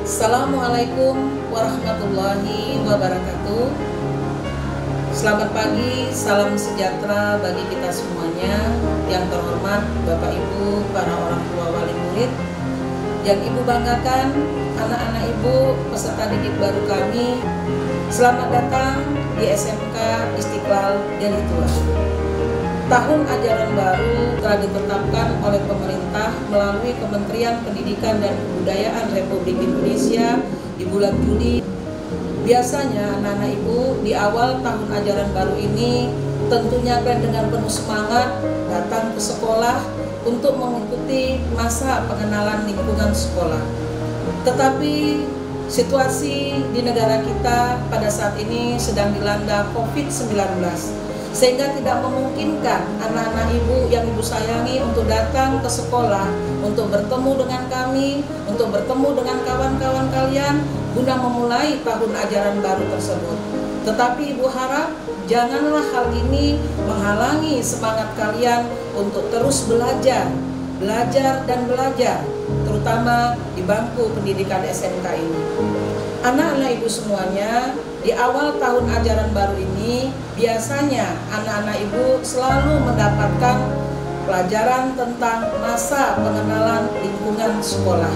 Assalamualaikum warahmatullahi wabarakatuh. Selamat pagi, salam sejahtera bagi kita semuanya. Yang terhormat Bapak Ibu, para orang tua wali murid, yang Ibu banggakan, anak-anak Ibu, peserta didik baru kami. Selamat datang di SMK Istiqlal Deli Tua. Tahun ajaran baru telah ditetapkan oleh pemerintah melalui Kementerian Pendidikan dan Kebudayaan Republik Indonesia di bulan Juli. Biasanya anak-anak Ibu di awal tahun ajaran baru ini tentunya dengan penuh semangat datang ke sekolah untuk mengikuti masa pengenalan lingkungan sekolah. Tetapi situasi di negara kita pada saat ini sedang dilanda COVID-19, sehingga tidak memungkinkan anak-anak Ibu yang Ibu sayangi untuk datang ke sekolah, untuk bertemu dengan kami, untuk bertemu dengan kawan-kawan kalian guna memulai tahun ajaran baru tersebut. Tetapi Ibu harap janganlah hal ini menghalangi semangat kalian untuk terus belajar dan belajar, terutama di bangku pendidikan SMK ini. Anak-anak Ibu semuanya, di awal tahun ajaran baru ini biasanya anak-anak Ibu selalu mendapatkan pelajaran tentang masa pengenalan lingkungan sekolah.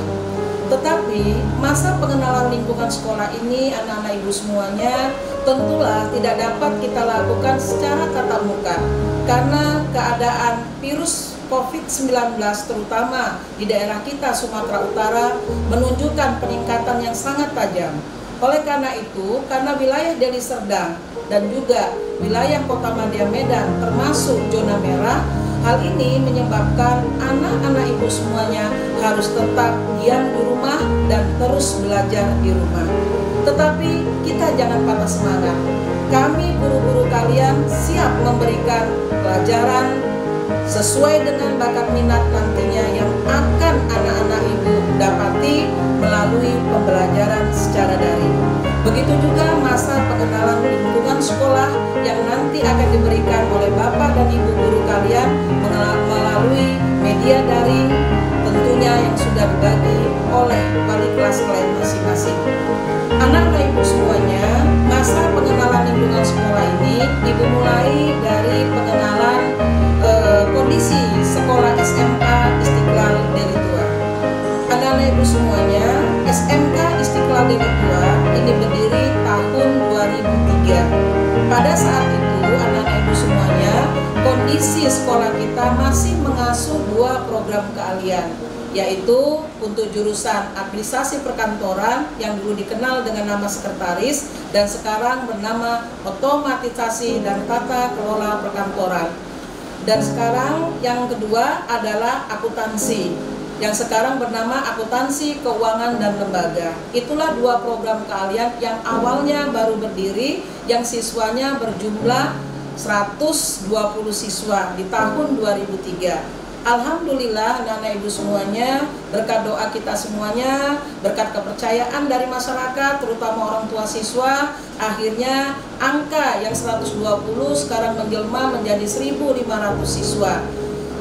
Tetapi masa pengenalan lingkungan sekolah ini anak-anak Ibu semuanya tentulah tidak dapat kita lakukan secara tatap muka karena keadaan virus COVID-19 terutama di daerah kita Sumatera Utara menunjukkan peningkatan yang sangat tajam. Oleh karena itu, karena wilayah Deli Serdang dan juga wilayah Kota Madya Medan termasuk zona merah, hal ini menyebabkan anak-anak Ibu semuanya harus tetap diam di rumah dan terus belajar di rumah. Tetapi kita jangan patah semangat. Kami guru-guru kalian siap memberikan pelajaran sesuai dengan bakat minat nantinya yang akan anak-anak Ibu dapati melalui pembelajaran secara daring. Begitu juga masa pengenalan lingkungan sekolah yang nanti akan diberikan oleh Bapak dan Ibu guru kalian melalui media daring tentunya yang sudah dibagi oleh wali kelas kalian masing-masing. Anak-anak Ibu semuanya, masa pengenalan lingkungan sekolah ini Ibu mulai dari pengenalan kondisi sekolah SMK Istiqlal Deli Tua. Anak-anak Ibu semuanya, SMK Istiqlal Deli Tua ini berdiri tahun 2003. Pada saat itu anak-anak Ibu semuanya, kondisi sekolah kita masih mengasuh dua program keahlian, yaitu untuk jurusan administrasi perkantoran yang dulu dikenal dengan nama sekretaris dan sekarang bernama otomatisasi dan tata kelola perkantoran. Dan sekarang yang kedua adalah akuntansi, yang sekarang bernama akuntansi keuangan dan lembaga. Itulah dua program keahlian yang awalnya baru berdiri, yang siswanya berjumlah 120 siswa di tahun 2003. Alhamdulillah anak-anak Ibu semuanya, berkat doa kita semuanya, berkat kepercayaan dari masyarakat, terutama orang tua siswa, akhirnya angka yang 120 sekarang menjelma menjadi 1.500 siswa.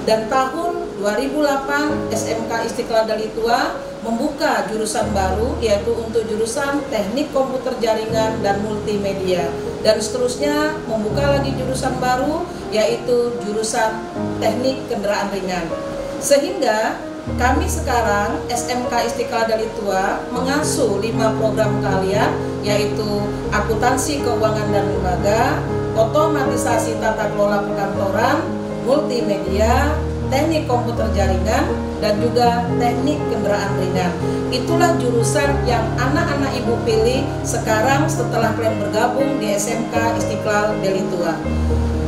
Dan tahun 2008 SMK Istiqlal Deli Tua membuka jurusan baru, yaitu untuk jurusan teknik komputer jaringan dan multimedia, dan seterusnya membuka lagi jurusan baru, yaitu jurusan teknik kendaraan ringan. Sehingga kami sekarang SMK Istiqlal Deli Tua mengasuh 5 program keahlian, yaitu akuntansi keuangan dan lembaga, otomatisasi tata kelola perkantoran, multimedia, teknik komputer jaringan, dan juga teknik kendaraan ringan. Itulah jurusan yang anak-anak Ibu pilih sekarang setelah kalian bergabung di SMK Istiqlal Deli Tua.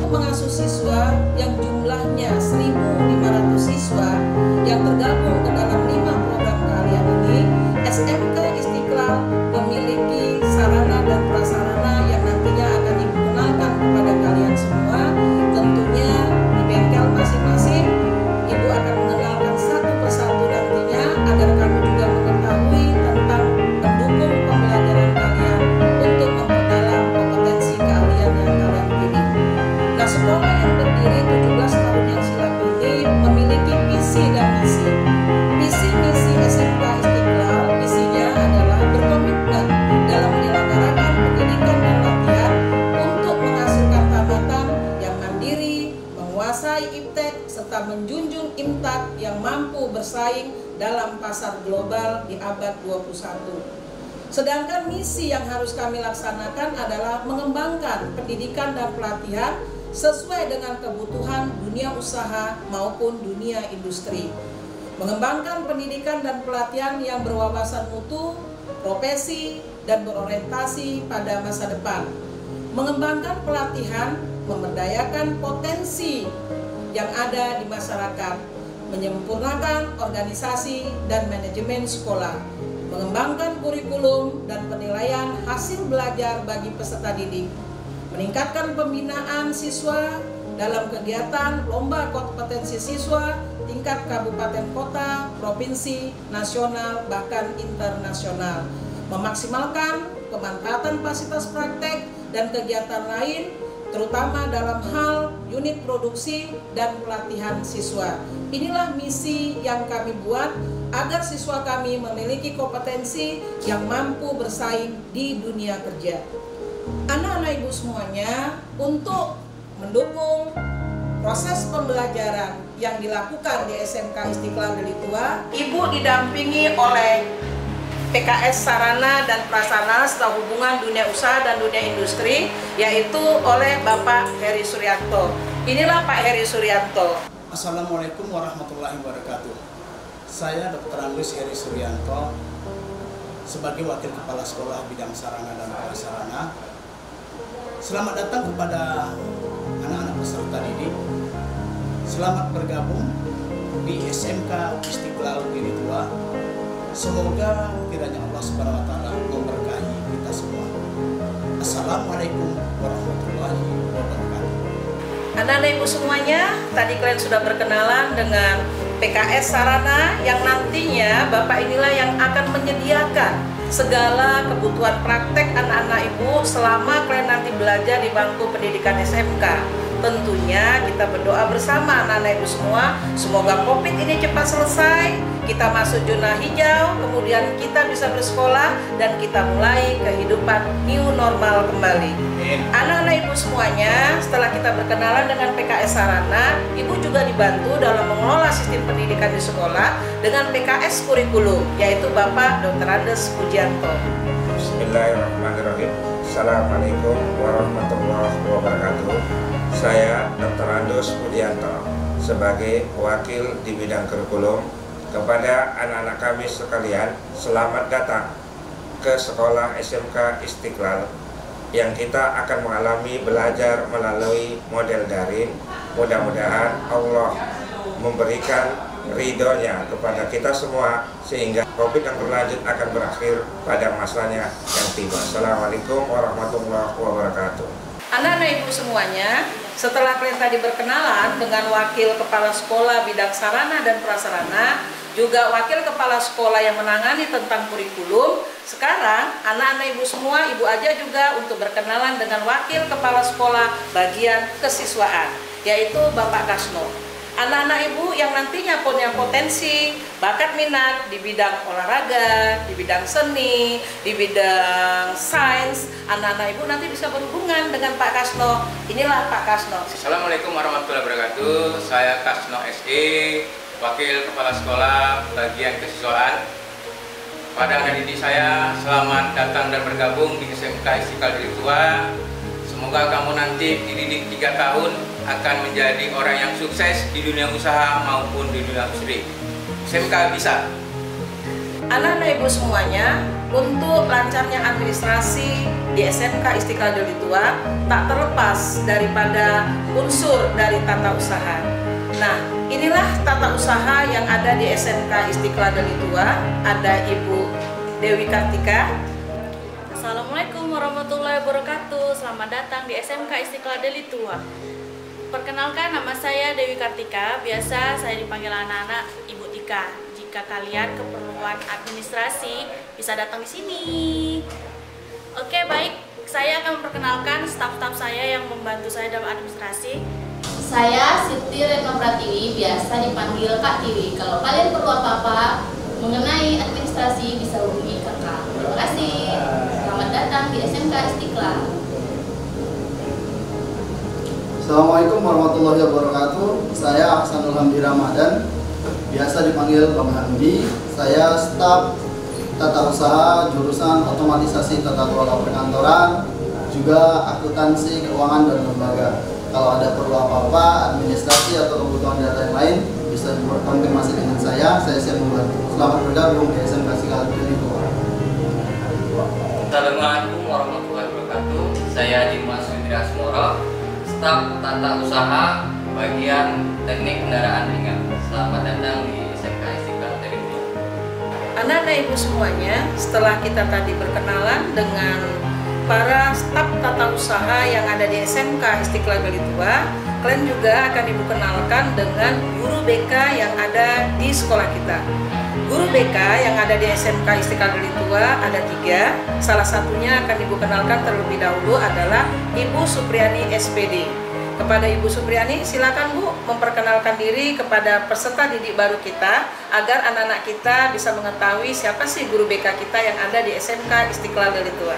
Mengasuh siswa yang jumlahnya 1.500 siswa yang tergabung ke dalam 5 program keahlian ini, SMK Istiqlal memiliki sarana dan prasarana yang nantinya akan Ibu kenalkan kepada kalian semua. Tentunya di bengkel masing-masing Ibu akan mengenalkan satu persatu nantinya agar kamu juga mengetahui tentang pendukung pembelajaran kalian untuk memperdalam kompetensi keahlian yang kalian pilih. Nah, sekolah yang berdiri 17 tahun yang silam ini memiliki visi dan misi. Visi misi SMK Istiqlal, visinya adalah serta menjunjung imtak yang mampu bersaing dalam pasar global di abad 21. Sedangkan misi yang harus kami laksanakan adalah mengembangkan pendidikan dan pelatihan sesuai dengan kebutuhan dunia usaha maupun dunia industri. Mengembangkan pendidikan dan pelatihan yang berwawasan mutu, profesi, dan berorientasi pada masa depan. Mengembangkan pelatihan, memberdayakan potensi yang ada di masyarakat, menyempurnakan organisasi dan manajemen sekolah, mengembangkan kurikulum dan penilaian hasil belajar bagi peserta didik, meningkatkan pembinaan siswa dalam kegiatan lomba kompetensi siswa tingkat kabupaten kota, provinsi, nasional, bahkan internasional, memaksimalkan pemanfaatan fasilitas praktek dan kegiatan lain terutama dalam hal unit produksi dan pelatihan siswa. Inilah misi yang kami buat agar siswa kami memiliki kompetensi yang mampu bersaing di dunia kerja. Anak-anak ibu semuanya, untuk mendukung proses pembelajaran yang dilakukan di SMK Istiqlal Deli Tua, ibu didampingi oleh PKS Sarana dan Prasarana Serta Hubungan Dunia Usaha dan Dunia Industri, yaitu oleh Bapak Heri Suryanto. Inilah Pak Heri Suryanto. Assalamualaikum warahmatullahi wabarakatuh. Saya Dr. Andus Heri Suryanto sebagai Wakil Kepala Sekolah Bidang Sarana dan Prasarana. Selamat datang kepada anak-anak peserta didik. Selamat bergabung di SMK Istiqlal Deli Tua. Semoga kiranya Allah Subhanahu wa Ta'ala memberkahi kita semua. Assalamualaikum warahmatullahi wabarakatuh. Anak-anak ibu semuanya, tadi kalian sudah berkenalan dengan PKS Sarana yang nantinya Bapak inilah yang akan menyediakan segala kebutuhan praktek anak-anak ibu selama kalian nanti belajar di bangku pendidikan SMK. Tentunya kita berdoa bersama anak-anak ibu semua, semoga COVID ini cepat selesai, kita masuk zona hijau, kemudian kita bisa bersekolah dan kita mulai kehidupan new normal kembali. Anak-anak ibu semuanya, setelah kita berkenalan dengan PKS Sarana, ibu juga dibantu dalam mengelola sistem pendidikan di sekolah dengan PKS kurikulum, yaitu Bapak Dr. Andes Pujianto. Bismillahirrahmanirrahim. Assalamualaikum warahmatullahi wabarakatuh. Saya Dr. Andus Pujianto sebagai wakil di bidang kurikulum. Kepada anak-anak kami sekalian, selamat datang ke sekolah SMK Istiqlal yang kita akan mengalami belajar melalui model daring. Mudah-mudahan Allah memberikan ridhonya kepada kita semua sehingga COVID yang berlanjut akan berakhir pada masanya yang tiba. Assalamualaikum warahmatullahi wabarakatuh. Anak-anak ibu semuanya, setelah kalian tadi berkenalan dengan wakil kepala sekolah bidang sarana dan prasarana, juga wakil kepala sekolah yang menangani tentang kurikulum, sekarang anak-anak ibu semua, ibu aja juga untuk berkenalan dengan wakil kepala sekolah bagian kesiswaan, yaitu Bapak Kasno. Anak-anak ibu yang nantinya punya potensi, bakat minat di bidang olahraga, di bidang seni, di bidang sains, anak-anak ibu nanti bisa berhubungan dengan Pak Kasno. Inilah Pak Kasno. Assalamualaikum warahmatullahi wabarakatuh. Saya Kasno SE, Wakil Kepala Sekolah Bagian Kesiswaan. Pada anak didik saya, selamat datang dan bergabung di SMK Istiqlal Deli Tua. Semoga kamu nanti dididik 3 tahun akan menjadi orang yang sukses di dunia usaha maupun di dunia industri. SMK bisa. Anak-anak ibu semuanya, untuk lancarnya administrasi di SMK Istiqlal Deli Tua tak terlepas daripada unsur dari tata usaha. Nah, inilah tata usaha yang ada di SMK Istiqlal Deli Tua. Ada Ibu Dewi Kartika. Assalamualaikum warahmatullahi wabarakatuh. Selamat datang di SMK Istiqlal Deli Tua. Perkenalkan, nama saya Dewi Kartika. Biasa saya dipanggil anak-anak Ibu Tika. Jika kalian keperluan administrasi, bisa datang di sini. Oke, baik. Saya akan memperkenalkan staf-staf saya yang membantu saya dalam administrasi. Saya Siti Retno Pratiwi, biasa dipanggil Kak Tiwi. Kalau kalian perlu apa-apa mengenai administrasi, bisa hubungi Kakak. Terima kasih. Selamat datang di SMK Istiqlal. Assalamualaikum warahmatullahi wabarakatuh. Saya Ahsanul Hamdi Ramadan, biasa dipanggil Bang Hamdi. Saya staf tata usaha jurusan otomatisasi tata kelola perkantoran, juga akuntansi keuangan dan lembaga. Kalau ada perlu apa-apa, administrasi atau kebutuhan data yang lain, bisa konfirmasi dengan saya siap membantu. Selamat bergabung di SMK Istiqlal Delitua. Assalamualaikum warahmatullahi wabarakatuh. Saya Dimas Windra Asmoro, staf tata usaha bagian teknik kendaraan ringan. Selamat datang di SMK Istiqlal Delitua. Anak-anak ibu semuanya, setelah kita tadi berkenalan dengan para staf tata usaha yang ada di SMK Istiqlal Delitua, kalian juga akan ibu kenalkan dengan guru BK yang ada di sekolah kita. Guru BK yang ada di SMK Istiqlal Delitua ada 3. Salah satunya akan ibu kenalkan terlebih dahulu adalah Ibu Supriani SPD. Kepada Ibu Supriani, silakan Bu memperkenalkan diri kepada peserta didik baru kita agar anak-anak kita bisa mengetahui siapa sih guru BK kita yang ada di SMK Istiqlal Delitua.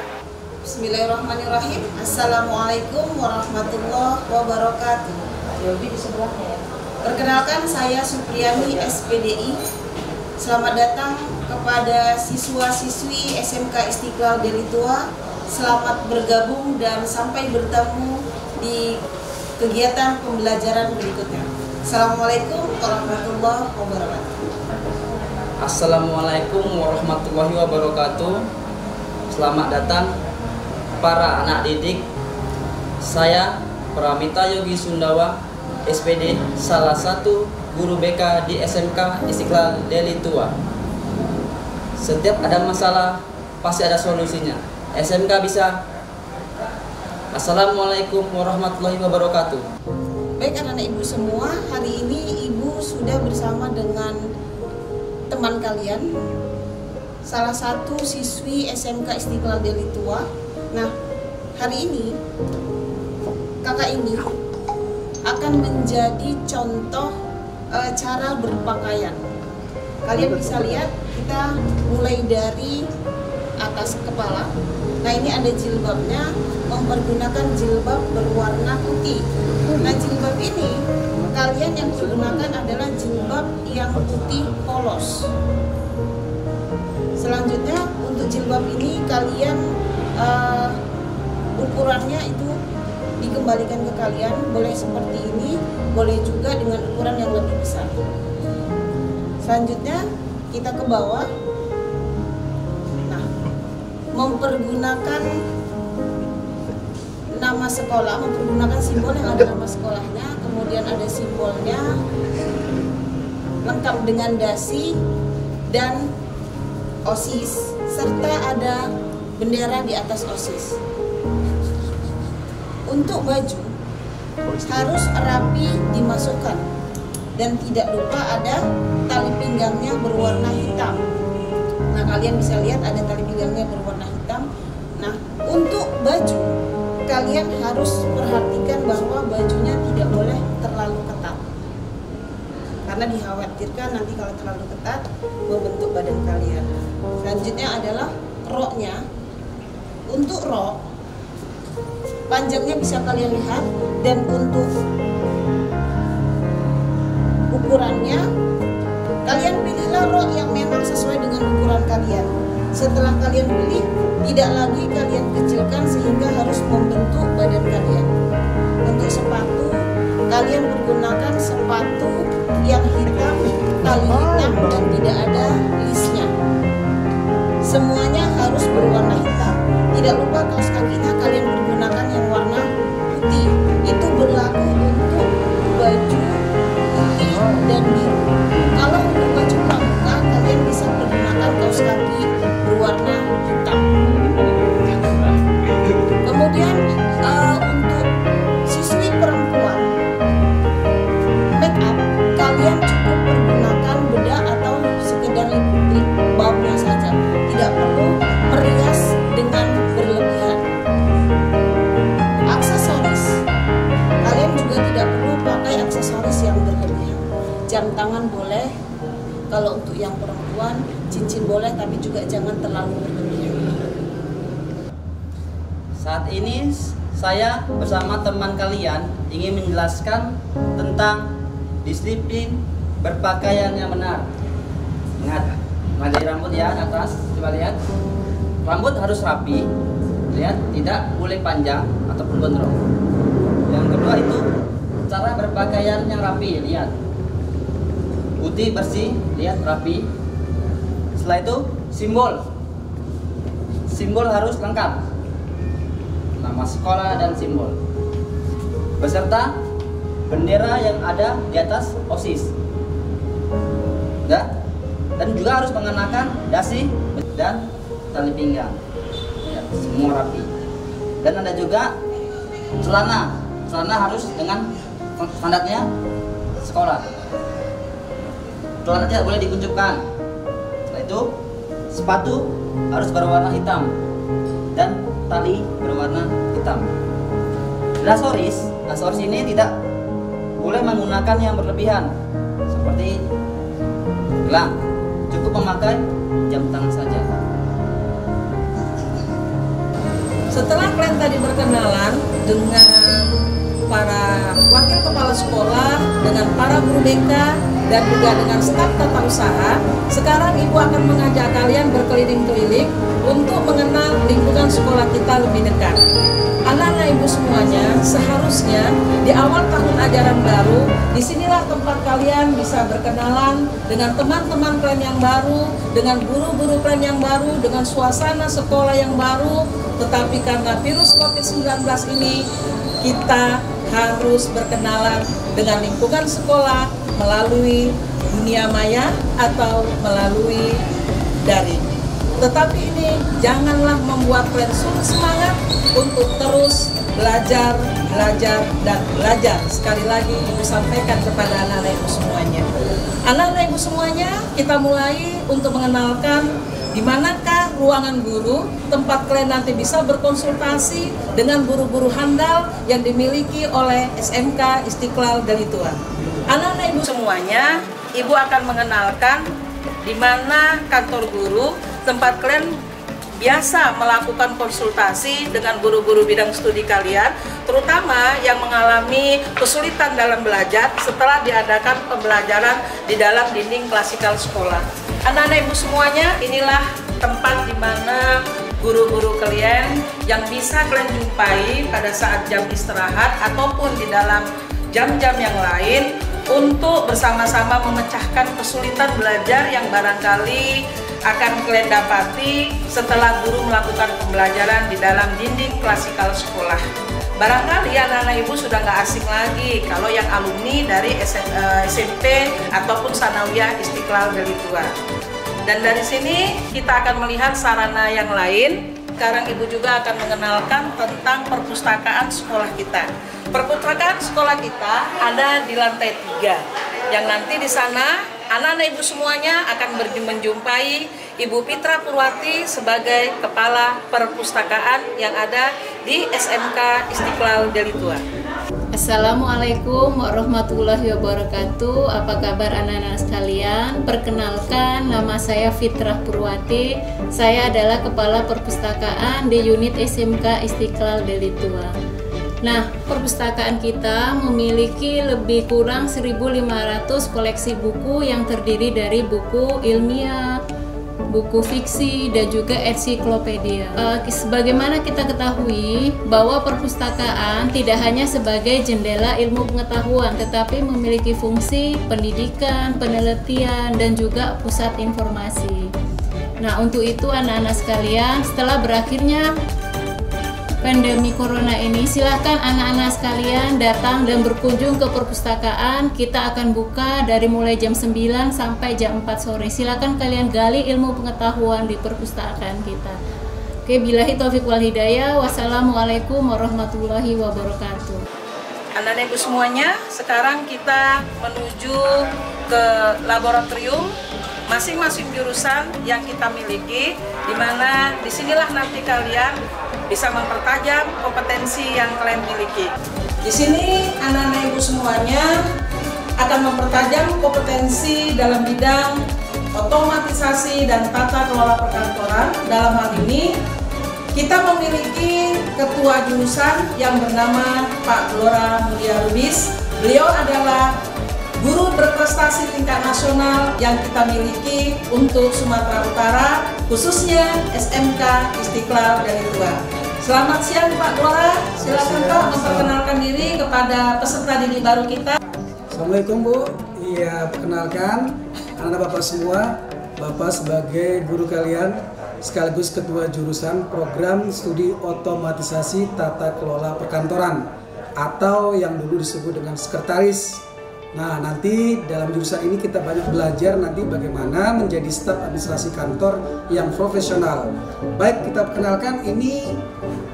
Bismillahirrahmanirrahim. Assalamualaikum warahmatullahi wabarakatuh. Yobi di sebelahnya ya. Perkenalkan, saya Supriani SPDI. Selamat datang kepada siswa-siswi SMK Istiqlal Delitua. Selamat bergabung dan sampai bertemu di kegiatan pembelajaran berikutnya. Assalamualaikum warahmatullahi wabarakatuh. Assalamualaikum warahmatullahi wabarakatuh. Selamat datang para anak didik. Saya Pramita Yogi Sundawa, SPD, salah satu guru BK di SMK Istiqlal Delitua. Setiap ada masalah pasti ada solusinya. SMK bisa. Assalamualaikum warahmatullahi wabarakatuh. Baik anak-anak ibu semua, hari ini ibu sudah bersama dengan teman kalian, salah satu siswi SMK Istiqlal Delitua. Nah, hari ini kakak ini akan menjadi contoh cara berpakaian. Kalian bisa lihat, kita mulai dari atas kepala. Nah, ini ada jilbabnya, mempergunakan jilbab berwarna putih. Nah, jilbab ini kalian yang digunakan adalah jilbab yang putih polos. Selanjutnya untuk jilbab ini kalian ukurannya itu dikembalikan ke kalian, boleh seperti ini, boleh juga dengan ukuran yang lebih besar. Selanjutnya kita ke bawah. Mempergunakan nama sekolah, mempergunakan simbol yang ada nama sekolahnya, kemudian ada simbolnya lengkap dengan dasi dan OSIS, serta ada bendera di atas OSIS. Untuk baju harus rapi dimasukkan dan tidak lupa ada tali pinggangnya berwarna hitam. Nah, kalian bisa lihat ada tali pinggangnya berwarna hitam. Nah, untuk baju kalian harus perhatikan bahwa bajunya tidak boleh terlalu ketat, karena dikhawatirkan nanti kalau terlalu ketat membentuk badan kalian. Selanjutnya adalah roknya. Untuk rok panjangnya bisa kalian lihat, dan untuk ukurannya kalian pilihlah rok yang memang sesuai dengan ukuran kalian. Setelah kalian pilih, tidak lagi kalian kecilkan sehingga harus membentuk badan kalian. Untuk sepatu, kalian menggunakan sepatu yang hitam, tali hitam, dan tidak ada lisnya. Semuanya harus berwarna hitam. Tidak lupa kaos kakinya kalian menggunakan yang warna putih. Itu berlaku untuk baju putih dan biru. Kalau untuk baju pramuka, kalian bisa menggunakan kaos kaki berwarna hitam. Kemudian untuk siswi perempuan, make up kalian cukup menggunakan bedak atau sekedar lip balmnya saja. Tidak perlu merias dengan berlebihan. Aksesoris, kalian juga tidak perlu pakai aksesoris yang berlebihan. Jam tangan boleh, kalau untuk yang perempuan cincin boleh, tapi juga jangan terlalu berlebihan. Saat ini saya bersama teman kalian ingin menjelaskan tentang disiplin berpakaian yang benar. Ingat, mulai dari rambut ya, atas, coba lihat. Rambut harus rapi, lihat, tidak boleh panjang ataupun gondrong. Yang kedua itu cara berpakaian yang rapi, lihat. Putih, bersih, lihat, rapi. Setelah itu simbol harus lengkap, nama sekolah dan simbol, beserta bendera yang ada di atas OSIS. Dan juga harus mengenakan dasi dan tali pinggang, ya, semua rapi. Dan ada juga celana harus dengan standarnya sekolah. Celana tidak boleh dikuncupkan. Setelah itu sepatu harus berwarna hitam dan tali berwarna hitam. Aksesoris ini tidak boleh menggunakan yang berlebihan seperti gelang, cukup memakai jam tangan saja. Setelah kalian tadi berkenalan dengan para wakil kepala sekolah, dengan para guru BK, dan juga dengan staf tata usaha, sekarang Ibu akan mengajak kalian berkeliling-keliling untuk mengenal lingkungan sekolah kita lebih dekat. Anak-anak Ibu semuanya, seharusnya di awal tahun ajaran baru, disinilah tempat kalian bisa berkenalan dengan teman-teman kalian yang baru, dengan guru-guru kalian yang baru, dengan suasana sekolah yang baru. Tetapi karena virus COVID-19 ini, kita harus berkenalan dengan lingkungan sekolah melalui dunia maya atau melalui daring. Tetapi ini janganlah membuat kalian surut semangat untuk terus belajar, dan belajar. Sekali lagi Ibu sampaikan kepada anak-anak Ibu semuanya. Anak-anak Ibu semuanya, kita mulai untuk mengenalkan di manakah ruangan guru, tempat kalian nanti bisa berkonsultasi dengan guru-guru handal yang dimiliki oleh SMK Istiqlal Delitua. Anak-anak Ibu semuanya, Ibu akan mengenalkan di mana kantor guru, tempat kalian biasa melakukan konsultasi dengan guru-guru bidang studi kalian, terutama yang mengalami kesulitan dalam belajar setelah diadakan pembelajaran di dalam dinding klasikal sekolah. Anak-anak Ibu semuanya, inilah tempat di mana guru-guru kalian yang bisa kalian jumpai pada saat jam istirahat ataupun di dalam jam-jam yang lain untuk bersama-sama memecahkan kesulitan belajar yang barangkali akan kalian dapati setelah guru melakukan pembelajaran di dalam dinding klasikal sekolah. Barangkali anak-anak Ibu sudah nggak asing lagi kalau yang alumni dari SMP ataupun Sanawiyah Istiqlal Delitua. Dan dari sini kita akan melihat sarana yang lain. Sekarang Ibu juga akan mengenalkan tentang perpustakaan sekolah kita. Perpustakaan sekolah kita ada di lantai 3, yang nanti di sana anak-anak Ibu semuanya akan menjumpai Ibu Fitra Purwati sebagai Kepala Perpustakaan yang ada di SMK Istiqlal Delitua. Assalamualaikum warahmatullahi wabarakatuh. Apa kabar anak-anak sekalian? Perkenalkan, nama saya Fitra Purwati. Saya adalah Kepala Perpustakaan di unit SMK Istiqlal Delitua. Nah, perpustakaan kita memiliki lebih kurang 1.500 koleksi buku yang terdiri dari buku ilmiah, buku fiksi, dan juga ensiklopedia. Sebagaimana kita ketahui bahwa perpustakaan tidak hanya sebagai jendela ilmu pengetahuan, tetapi memiliki fungsi pendidikan, penelitian, dan juga pusat informasi. Nah, untuk itu anak-anak sekalian, setelah berakhirnya pandemi corona ini, silahkan anak-anak sekalian datang dan berkunjung ke perpustakaan. Kita akan buka dari mulai jam 9 sampai jam 4 sore. Silahkan kalian gali ilmu pengetahuan di perpustakaan kita. Oke, billahi taufiq wal hidayah. Wassalamualaikum warahmatullahi wabarakatuh. Anak-anak Ibu semuanya, sekarang kita menuju ke laboratorium masing-masing jurusan yang kita miliki, di mana disinilah nanti kalian bisa mempertajam kompetensi yang kalian miliki. Di sini anak-anak Ibu semuanya akan mempertajam kompetensi dalam bidang otomatisasi dan tata kelola perkantoran. Dalam hal ini kita memiliki ketua jurusan yang bernama Pak Glora Mulia Lubis. Beliau adalah guru berprestasi tingkat nasional yang kita miliki untuk Sumatera Utara, khususnya SMK Istiqlal Delitua. Selamat siang Pak Glora, silakan Pak memperkenalkan diri kepada peserta didik baru kita. Assalamualaikum Bu, iya perkenalkan anak-anak Bapak semua, Bapak sebagai guru kalian sekaligus ketua jurusan program studi otomatisasi tata kelola perkantoran atau yang dulu disebut dengan sekretaris. Nah, nanti dalam jurusan ini kita banyak belajar nanti bagaimana menjadi staf administrasi kantor yang profesional. Baik, kita perkenalkan ini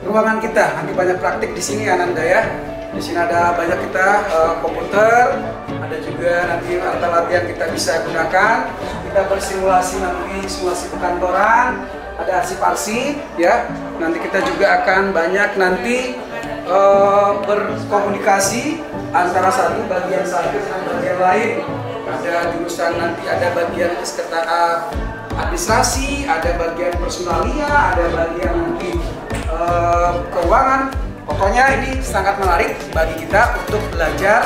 ruangan kita. Nanti banyak praktik di sini Ananda ya. Di sini ada banyak kita komputer, ada juga nanti alat-alat yang kita bisa gunakan. Kita bersimulasi nanti simulasi perkantoran, ada arsip-arsip ya. Nanti kita juga akan banyak nanti berkomunikasi antara satu bagian dengan bagian lain. Ada jurusan nanti ada bagian administrasi, ada bagian personalia, ada bagian nanti keuangan. Pokoknya ini sangat menarik bagi kita untuk belajar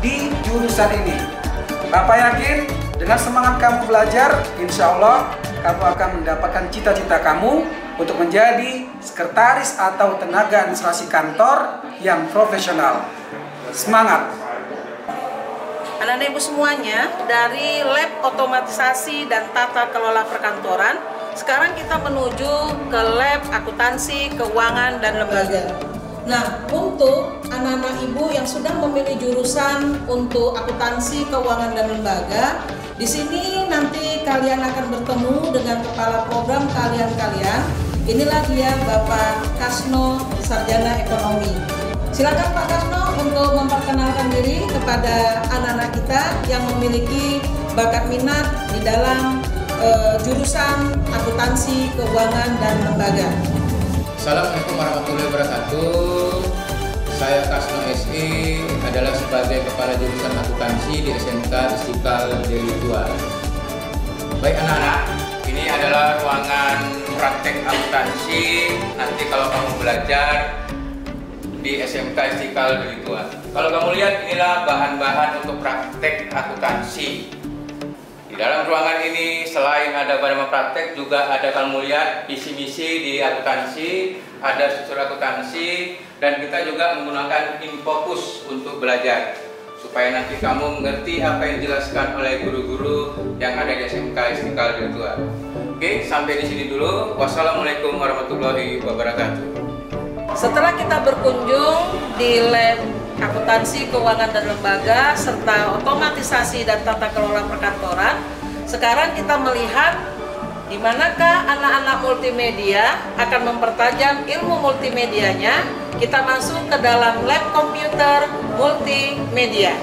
di jurusan ini. Bapak yakin dengan semangat kamu belajar, insya Allah kamu akan mendapatkan cita-cita kamu untuk menjadi sekretaris atau tenaga administrasi kantor yang profesional. Semangat! Anak-anak ibu semuanya, dari lab otomatisasi dan tata kelola perkantoran, sekarang kita menuju ke lab akuntansi, keuangan, dan lembaga. Nah, untuk anak-anak ibu yang sudah memilih jurusan untuk akuntansi, keuangan, dan lembaga, di sini nanti kalian akan bertemu dengan kepala program kalian. Inilah dia Bapak Kasno, Sarjana Ekonomi. Silakan Pak Kasno untuk memperkenalkan diri kepada anak-anak kita yang memiliki bakat minat di dalam jurusan akuntansi, keuangan, dan lembaga. Assalamualaikum warahmatullahi wabarakatuh. Saya Kasno SE adalah sebagai kepala jurusan akuntansi di SMK Istiqlal Delitua. Baik anak-anak, ini adalah ruangan praktek akuntansi. Nanti kalau kamu belajar di SMK Istiqlal Delitua. Kalau kamu lihat, inilah bahan-bahan untuk praktek akuntansi. Di dalam ruangan ini selain ada bahan praktek, juga ada kamu lihat visi-misi di akuntansi, ada struktur akuntansi, dan kita juga menggunakan infocus untuk belajar supaya nanti kamu mengerti apa yang dijelaskan oleh guru-guru yang ada di SMK Istiqlal Delitua. Oke, sampai di sini dulu. Wassalamualaikum warahmatullahi wabarakatuh. Setelah kita berkunjung di lab akuntansi, keuangan, dan lembaga serta otomatisasi dan tata kelola perkantoran, sekarang kita melihat di manakah anak-anak multimedia akan mempertajam ilmu multimedianya. Kita masuk ke dalam lab komputer multimedia.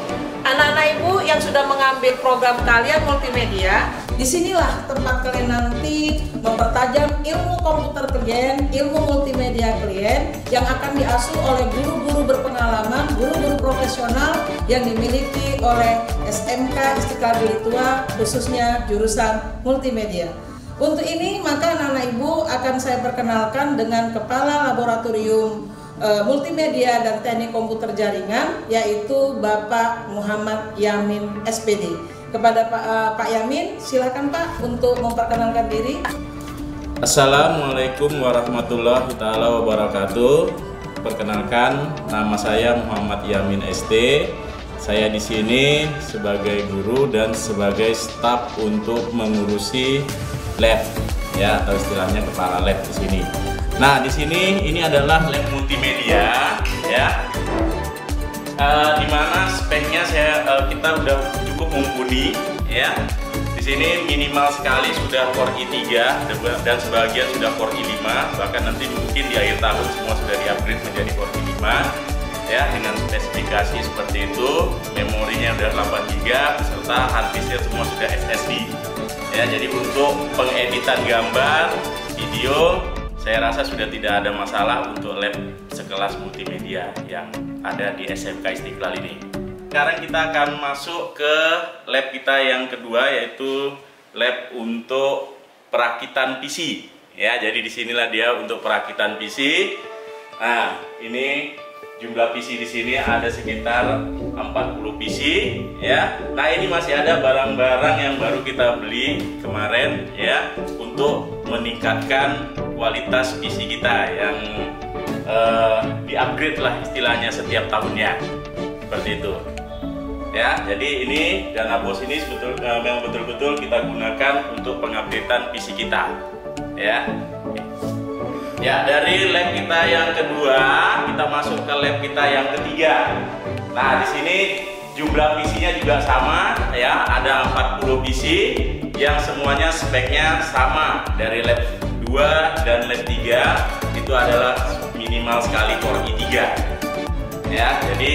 Anak-anak ibu yang sudah mengambil program kalian multimedia, disinilah tempat kalian nanti mempertajam ilmu komputer kalian, ilmu multimedia kalian yang akan diasuh oleh guru-guru berpengalaman, guru-guru profesional yang dimiliki oleh SMK Istiqlal Delitua, khususnya jurusan multimedia. Untuk ini maka anak-anak ibu akan saya perkenalkan dengan Kepala Laboratorium Multimedia dan Teknik Komputer Jaringan, yaitu Bapak Muhammad Yamin SPD. Kepada Pak Yamin, silakan Pak untuk memperkenalkan diri. Assalamualaikum warahmatullahi wabarakatuh. Perkenalkan, nama saya Muhammad Yamin SD. Saya di sini sebagai guru dan sebagai staf untuk mengurusi lab, ya, atau istilahnya kepala lab di sini. Nah, di sini ini adalah lab multimedia, ya. Di mana speknya kita udah cukup mumpuni, ya. Di sini minimal sekali sudah Core i3 dan sebagian sudah Core i5, bahkan nanti mungkin di akhir tahun semua sudah di-upgrade menjadi Core i5, ya, dengan spesifikasi seperti itu. Memorinya udah 8 GB serta harddisknya semua sudah SSD. Ya, jadi untuk pengeditan gambar, video, saya rasa sudah tidak ada masalah untuk lab sekelas multimedia yang ada di SMK Istiqlal ini. Sekarang kita akan masuk ke lab kita yang kedua, yaitu lab untuk perakitan PC. ya. Jadi disinilah dia untuk perakitan PC. Nah, ini jumlah PC di sini ada sekitar 40 PC ya. Nah, ini masih ada barang-barang yang baru kita beli kemarin ya, untuk meningkatkan kualitas PC kita yang di-upgrade lah istilahnya setiap tahunnya. Seperti itu. Ya, jadi ini dana BOS ini memang betul-betul kita gunakan untuk pengupdatean PC kita. Ya. Ya, dari lab kita yang kedua, kita masuk ke lab kita yang ketiga. Nah, di sini jumlah PC-nya juga sama ya, ada 40 PC yang semuanya speknya sama. Dari lab 2 dan lab 3 itu adalah minimal sekali Core i3. Ya, jadi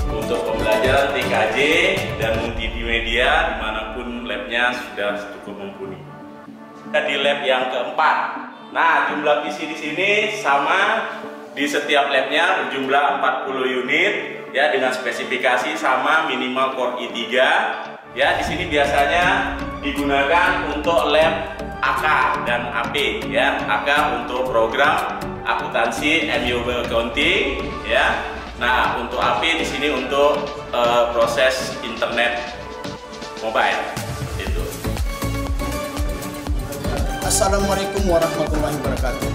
untuk pembelajaran TKJ dan multimedia dimanapun labnya sudah cukup mumpuni. Di lab yang keempat. Nah, jumlah PC di sini sama di setiap labnya berjumlah 40 unit ya, dengan spesifikasi sama minimal Core i3 ya. Di sini biasanya digunakan untuk lab AK dan AP ya. AK untuk program akuntansi MU accounting ya. Nah, untuk AP di sini untuk proses internet mobile. Assalamualaikum warahmatullahi wabarakatuh.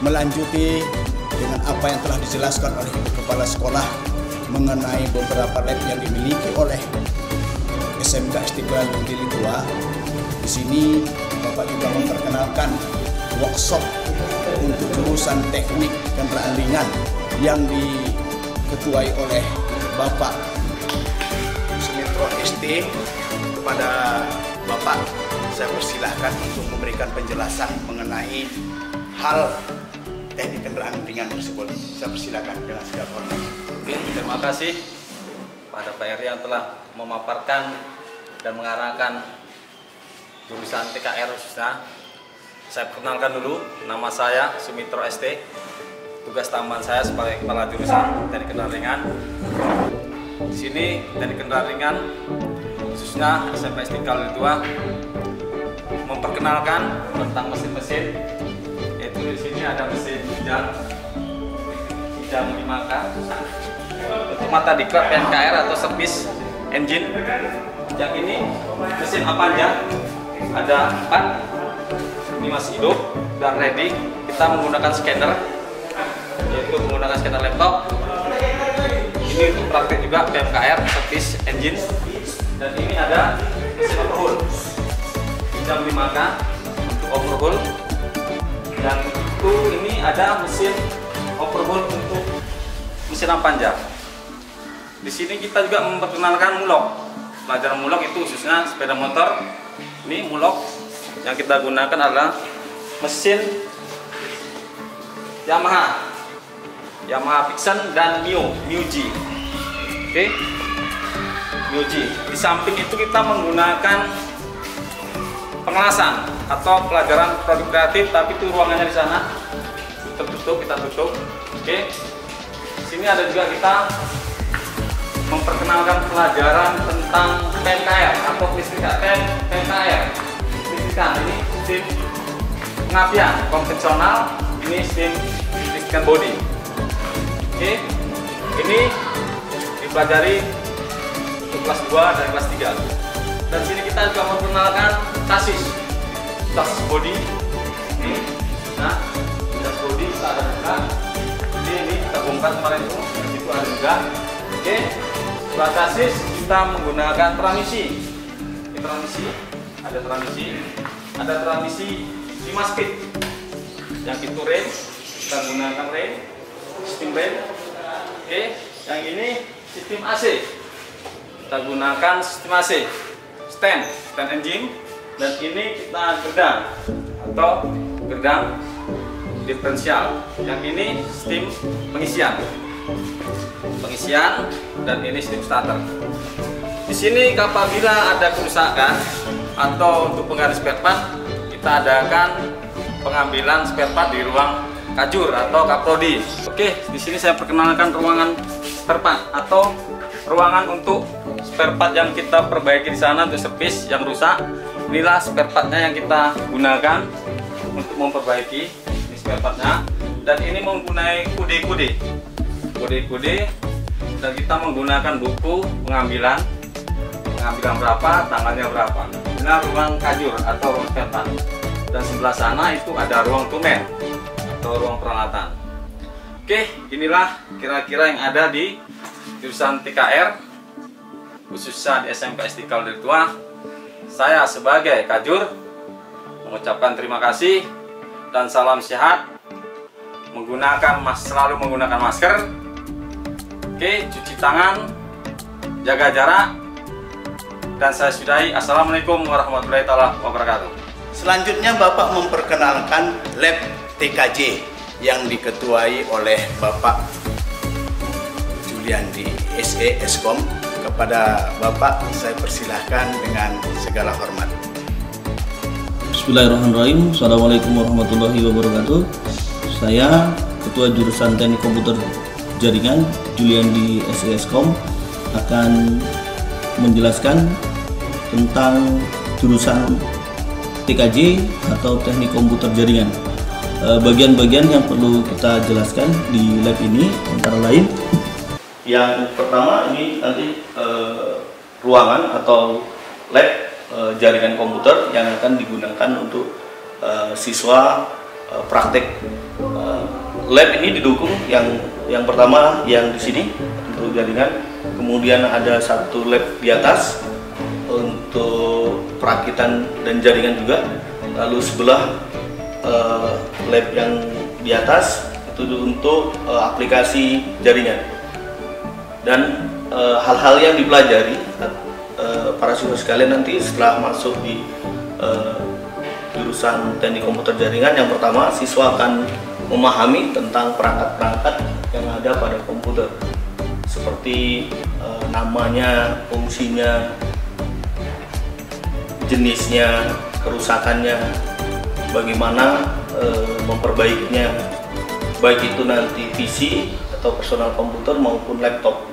Melanjuti dengan apa yang telah dijelaskan oleh Ibu Kepala Sekolah mengenai beberapa lab yang dimiliki oleh SMK Istiqlal Deli Tua. Di sini Bapak juga memperkenalkan workshop untuk jurusan teknik kendaraan ringan yang diketuai oleh Bapak Sumitro ST. Kepada Bapak, saya persilahkan untuk memberikan penjelasan mengenai hal teknik kendaraan ringan tersebut. Saya persilahkan dengan segala hormat. Oke, terima kasih pada Pak Eri yang telah memaparkan dan mengarahkan jurusan TKR khususnya. Saya perkenalkan dulu, nama saya Sumitro ST. Tugas tambahan saya sebagai kepala jurusan teknik kendaraan ringan. Di sini teknik kendaraan ringan khususnya SMP Istiqlal Deli Tua memperkenalkan tentang mesin-mesin, yaitu di sini ada mesin bidang 5K untuk mata diklat PNKR atau service engine. Yang ini mesin Avanza ada 4, ini masih hidup dan ready. Kita menggunakan scanner, yaitu menggunakan scanner laptop. Ini untuk praktek juga PNKR service engine. Dan ini ada mesin overhaul bidang 5K untuk overhaul, dan itu ini ada mesin overhaul untuk mesin Avanza. Di sini kita juga memperkenalkan mulok. Pelajaran mulok itu khususnya sepeda motor. Ini mulok yang kita gunakan adalah mesin Yamaha Vixen dan Mio G. Oke. Di samping itu kita menggunakan pengelasan atau pelajaran produk kreatif, tapi itu ruangannya di sana tertutup, kita tutup. Oke. Di sini ada juga kita memperkenalkan pelajaran tentang PNKR atau kelistrikan PNKR. Kelistrikan ini sistem pengapian konvensional, ini sistem kelistrikan body. Oke. Ini dipelajari untuk kelas 2 dan kelas 3. Dan sini kita juga memperkenalkan chassis body. Ini, nah, chassis body kita ada juga. Ini kita bongkar kemarin itu, di situ ada juga. Oke, setelah chassis kita menggunakan transmisi. Ini transmisi, ada transmisi 5 speed. Yang itu rem, kita gunakan rem, sistem rem. Oke, yang ini sistem AC. Kita gunakan sistem AC, stand engine, dan ini kita gerdang atau gerdang diferensial. Yang ini sistem pengisian, dan ini sistem starter. Di sini apabila ada kerusakan atau untuk pengganti spare part, kita adakan pengambilan spare part di ruang kajur atau kaprodi. Oke, di sini saya perkenalkan ruangan spare part atau ruangan untuk spare part yang kita perbaiki di sana untuk servis yang rusak. Inilah spare partnya yang kita gunakan untuk memperbaiki ini spare partnya, dan ini menggunakan kode-kode dan kita menggunakan buku pengambilan berapa, tanggalnya berapa. Ini ruang kajur atau ruang spare part, dan sebelah sana itu ada ruang tumen atau ruang peralatan. Oke, inilah kira-kira yang ada di jurusan TKR, khususnya di SMK Istiqlal Deli Tua. Saya sebagai kajur mengucapkan terima kasih dan salam sehat. Selalu menggunakan masker. Oke, cuci tangan, jaga jarak, dan saya sudahi. Assalamualaikum warahmatullahi wabarakatuh. Selanjutnya Bapak memperkenalkan lab TKJ yang diketuai oleh Bapak Juliandi SE Eskom. Kepada Bapak saya persilahkan dengan segala hormat. Bismillahirrahmanirrahim. Assalamualaikum warahmatullahi wabarakatuh. Saya Ketua Jurusan Teknik Komputer Jaringan Juliandi SE Eskom akan menjelaskan tentang jurusan TKJ atau Teknik Komputer Jaringan. Bagian-bagian yang perlu kita jelaskan di lab ini antara lain, yang pertama ini nanti ruangan atau lab jaringan komputer yang akan digunakan untuk siswa praktek. Lab ini didukung yang pertama yang di sini untuk jaringan, kemudian ada satu lab di atas untuk perakitan dan jaringan juga, lalu sebelah lab yang di atas itu untuk aplikasi jaringan. Dan hal-hal yang dipelajari para siswa sekalian nanti setelah masuk di jurusan Teknik Komputer Jaringan, yang pertama siswa akan memahami tentang perangkat-perangkat yang ada pada komputer, seperti namanya, fungsinya, jenisnya, kerusakannya, bagaimana memperbaikinya, baik itu nanti PC atau personal komputer maupun laptop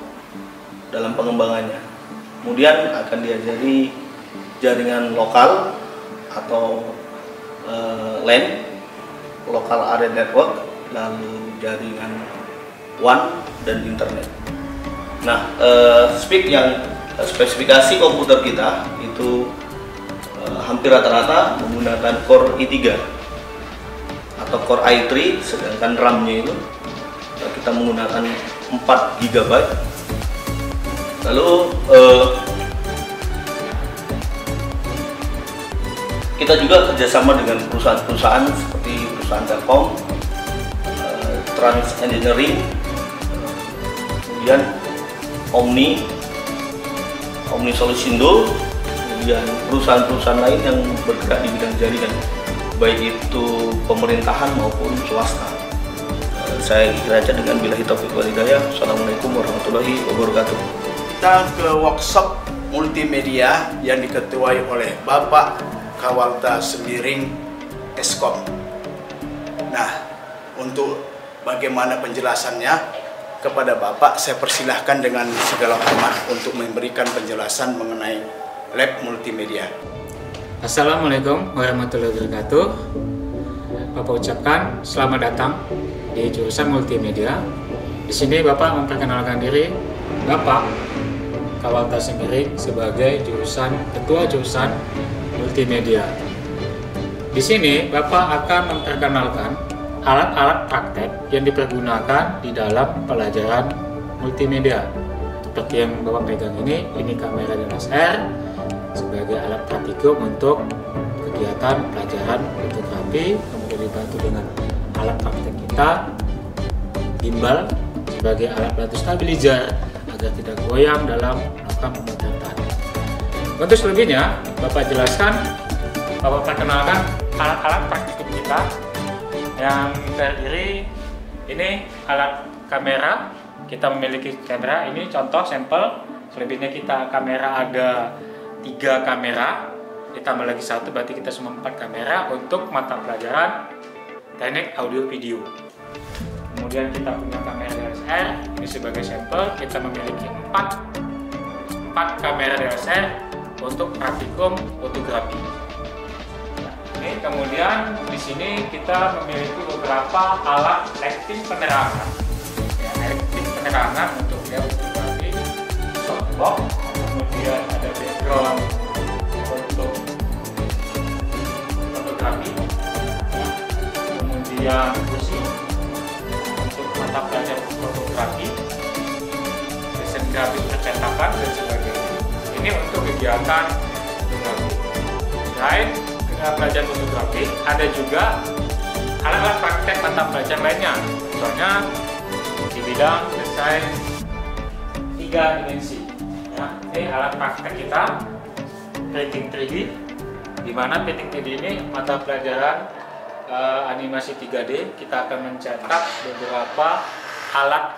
dalam pengembangannya. Kemudian akan diajari jaringan lokal atau LAN, Local Area Network, lalu jaringan WAN dan internet. Nah, spesifikasi komputer kita itu hampir rata-rata menggunakan Core i3 atau Core i3, sedangkan RAM-nya itu kita menggunakan 4 GB. Lalu kita juga kerjasama dengan perusahaan-perusahaan seperti perusahaan Telkom, Trans Engineering, kemudian Omni Solusindo, kemudian perusahaan-perusahaan lain yang bergerak di bidang jaringan, baik itu pemerintahan maupun swasta. Saya kira dengan billahi taufiq wal hidayah. Assalamualaikum warahmatullahi wabarakatuh. Kita ke workshop multimedia yang diketuai oleh Bapak Kawalta Sembiring Eskom. Nah, untuk bagaimana penjelasannya kepada Bapak, saya persilahkan dengan segala hormat untuk memberikan penjelasan mengenai lab multimedia. Assalamualaikum warahmatullahi wabarakatuh. Bapak ucapkan selamat datang di jurusan multimedia. Di sini Bapak memperkenalkan diri, Bapak Kawalta Sembiring sebagai ketua jurusan multimedia. Di sini Bapak akan memperkenalkan alat-alat praktek yang dipergunakan di dalam pelajaran multimedia. Seperti yang Bapak pegang ini kamera DSLR sebagai alat praktikum untuk kegiatan pelajaran fotografi, kemudian dibantu dengan alat praktek kita, gimbal sebagai alat bantu stabilizer agar tidak goyang dalam melakukan pemotretan. Untuk selebihnya, Bapak jelaskan, Bapak perkenalkan alat-alat praktikum kita yang terdiri ini alat kamera. Kita memiliki kamera, ini contoh sampel. Selebihnya kita kamera ada 3 kamera, ditambah lagi 1, berarti kita semua 4 kamera untuk mata pelajaran teknik audio video. Kemudian kita punya kamera DSLR, ini sebagai sampel. Kita memiliki 4 kamera DSLR untuk praktikum fotografi. Nah, ini. Kemudian di sini kita memiliki beberapa alat lighting penerangan. Ya, lighting penerangan untuk dia pribadi, softbox, kemudian ada background untuk fotografi, ya. Kemudian kursi untuk mata pelajaran fotografi, desain grafik percetakan dan sebagainya. Ini untuk kegiatan fotografi. Selain pelajaran fotografi, ada juga alat-alat praktek mata pelajaran lainnya. Contohnya di bidang desain 3 dimensi. Ya, ini alat praktek kita, printing 3D, di mana printing 3D ini mata pelajaran animasi 3D. Kita akan mencetak beberapa alat,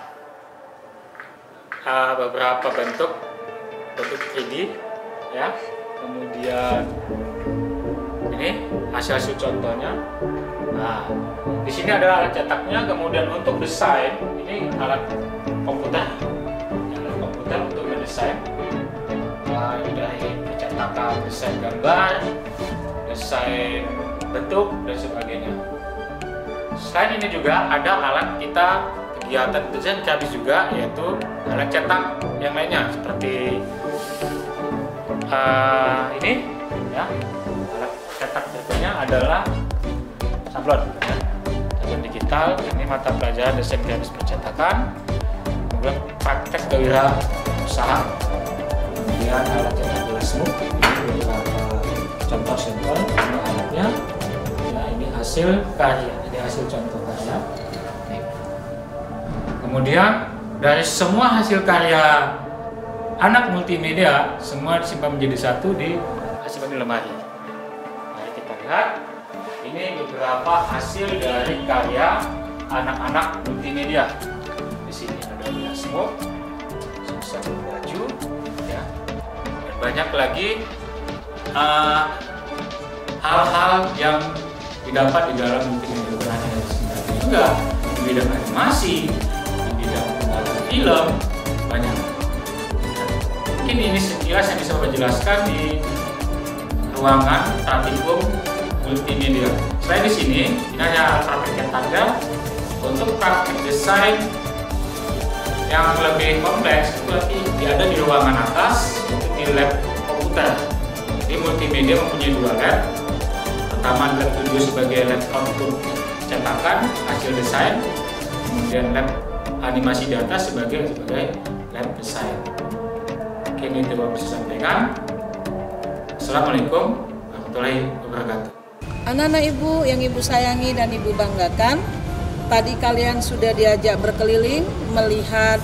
beberapa bentuk 3D, ya. Kemudian ini hasil contohnya. Nah, di sini ada alat cetaknya. Kemudian untuk desain, ini alat komputer, alat komputer untuk mendesain. Dari percetakan desain gambar, desain bentuk dan sebagainya. Selain ini juga ada alat kita kegiatan desain grafis juga, yaitu alat cetak yang lainnya seperti ini, ya. Alat cetak berikutnya adalah sablon, ya. Sablon digital. Ini mata pelajaran desain grafis percetakan. Kemudian praktek kewirausahaan. Kemudian alat cetak gelasmuk. Ini beberapa contoh sampel alatnya. Ya, ini hasil karya. Ini hasil contoh karya. Kemudian dari semua hasil karya anak multimedia, semua disimpan menjadi satu disimpan di lemari. Mari kita lihat. Ini beberapa hasil dari karya anak-anak multimedia. Di sini ada gelasmuk, satu baju, ya. Dan banyak lagi hal-hal yang didapat di dalam multimedia. Bukan hanya dari sini juga di bidang animasi, di bidang pembuatan film, banyak. Mungkin ini sekilas yang bisa Bapak jelaskan di ruangan praktikum multimedia. Selain di sini, ini hanya praktek yang ada. Untuk praktek desain yang lebih kompleks itu nanti ada di ruangan atas, itu di lab komputer. Di multimedia mempunyai 2 lab. Pertama lab 7 sebagai lab output cetakan hasil desain, kemudian lab animasi data sebagai lab desain. Oke, ini Bapak bisa sampaikan. Assalamualaikum warahmatullahi wabarakatuh. Anak-anak ibu yang ibu sayangi dan ibu banggakan, tadi kalian sudah diajak berkeliling melihat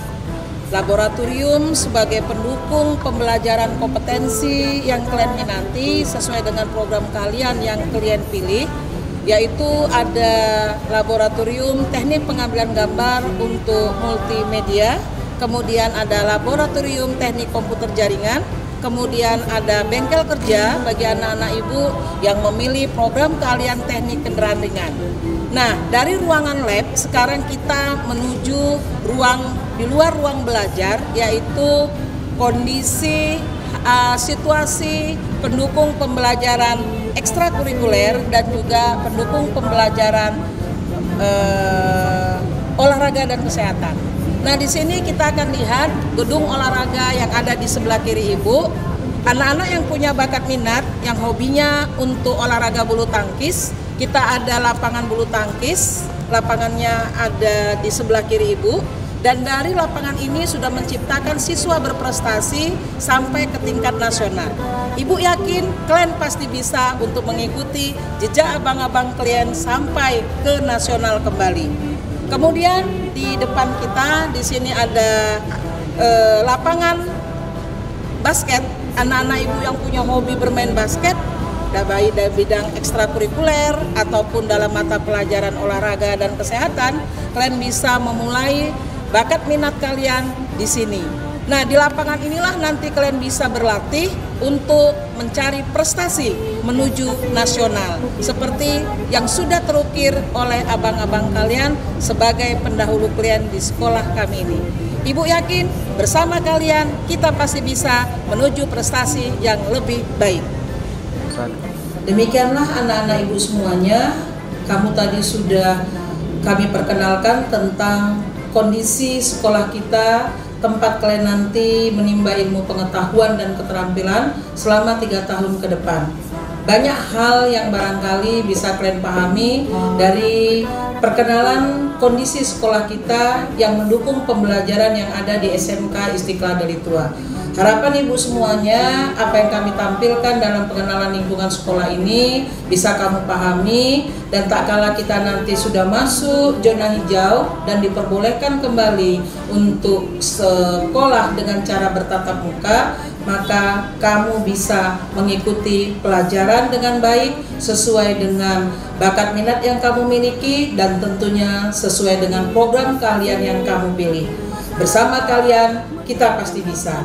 laboratorium sebagai pendukung pembelajaran kompetensi yang kalian minati sesuai dengan program kalian yang kalian pilih, yaitu ada laboratorium teknik pengambilan gambar untuk multimedia, kemudian ada laboratorium teknik komputer jaringan, kemudian ada bengkel kerja bagi anak-anak ibu yang memilih program keahlian teknik kendaraan ringan. Nah, dari ruangan lab sekarang kita menuju di luar ruang belajar, yaitu kondisi situasi pendukung pembelajaran ekstrakurikuler dan juga pendukung pembelajaran olahraga dan kesehatan. Nah, di sini kita akan lihat gedung olahraga yang ada di sebelah kiri ibu. Anak-anak yang punya bakat minat, yang hobinya untuk olahraga bulu tangkis, kita ada lapangan bulu tangkis, lapangannya ada di sebelah kiri ibu. Dan dari lapangan ini sudah menciptakan siswa berprestasi sampai ke tingkat nasional. Ibu yakin kalian pasti bisa untuk mengikuti jejak abang-abang kalian sampai ke nasional kembali. Kemudian di depan kita di sini ada lapangan basket. Anak-anak ibu yang punya hobi bermain basket, baik dari bidang ekstrakurikuler ataupun dalam mata pelajaran olahraga dan kesehatan, kalian bisa memulai bakat minat kalian di sini. Nah, di lapangan inilah nanti kalian bisa berlatih untuk mencari prestasi menuju nasional, seperti yang sudah terukir oleh abang-abang kalian sebagai pendahulu kalian di sekolah kami ini. Ibu yakin bersama kalian kita pasti bisa menuju prestasi yang lebih baik. Demikianlah anak-anak ibu semuanya, kamu tadi sudah kami perkenalkan tentang kondisi sekolah kita, tempat kalian nanti menimba ilmu pengetahuan dan keterampilan selama 3 tahun ke depan. Banyak hal yang barangkali bisa kalian pahami dari perkenalan kondisi sekolah kita yang mendukung pembelajaran yang ada di SMK Istiqlal Delitua. Harapan ibu semuanya, apa yang kami tampilkan dalam pengenalan lingkungan sekolah ini bisa kamu pahami, dan tak kala kita nanti sudah masuk zona hijau dan diperbolehkan kembali untuk sekolah dengan cara bertatap muka, maka kamu bisa mengikuti pelajaran dengan baik sesuai dengan bakat minat yang kamu miliki dan tentunya sesuai dengan program kalian yang kamu pilih. Bersama kalian kita pasti bisa.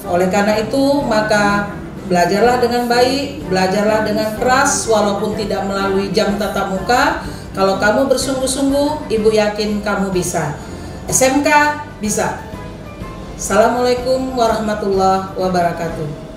Oleh karena itu, maka belajarlah dengan baik, belajarlah dengan keras walaupun tidak melalui jam tatap muka. Kalau kamu bersungguh-sungguh, ibu yakin kamu bisa. SMK bisa. Assalamualaikum warahmatullahi wabarakatuh.